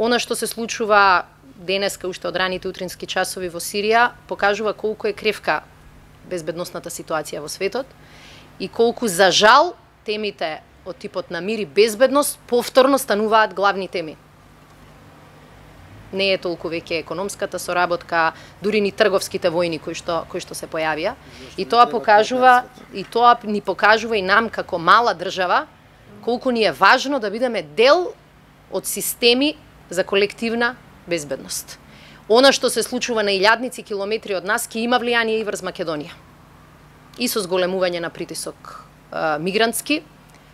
Она што се случува денеска уште од раните утрински часови во Сирија покажува колку е кревка безбедносната ситуација во светот и колку за жал темите од типот на мир и безбедност повторно стануваат главни теми. Не е толку веќе економската соработка, дури ни трговските војни кои што се појавија. И тоа ни покажува и нам како мала држава колку ни е важно да бидеме дел од системи за колективна безбедност. Она што се случува на илјадници километри од нас ќе има влијание и врз Македонија. И со зголемување на притисок мигрантски,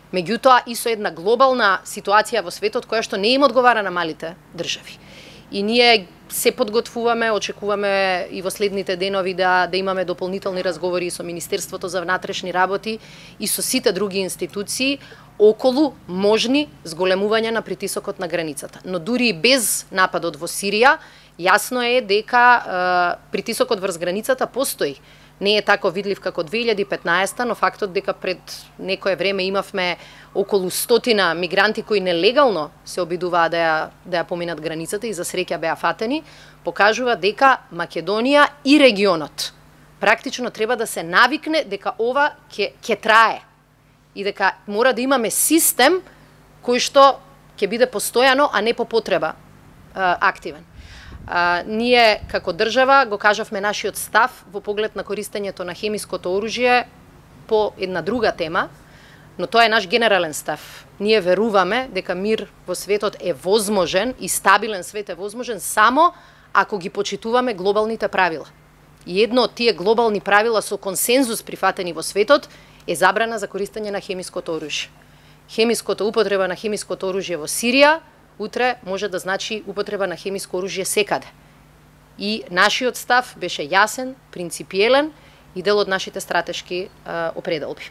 меѓутоа и со една глобална ситуација во светот која што не им одговара на малите држави. И ние се подготвуваме, очекуваме и во следните денови да имаме дополнителни разговори со Министерството за внатрешни работи и со сите други институции околу можни зголемувања на притисокот на границата. Но дури и без нападот во Сирија, јасно е дека притисокот врз границата постои. Не е тако видлив како 2015, но фактот дека пред некое време имавме околу 100 мигранти кои нелегално се обидуваа да ја поминат границата и за среќа беа фатени, покажува дека Македонија и регионот практично треба да се навикне дека ова ќе трае и дека мора да имаме систем кој што ќе биде постојано, а не по потреба активен. Ние како држава го кажавме нашиот став во поглед на користењето на хемиското оружје по една друга тема, но тоа е наш генерален став. Ние веруваме дека мир во светот е возможен и стабилен свет е возможен само ако ги почитуваме глобалните правила. И едно од тие глобални правила со консензус прифатени во светот е забрана за користење на хемиското оружје. Употреба на хемиското оружје во Сирија утре може да значи употреба на хемиско оружје секаде. И нашиот став беше јасен, принципиелен и дел од нашите стратешки определби.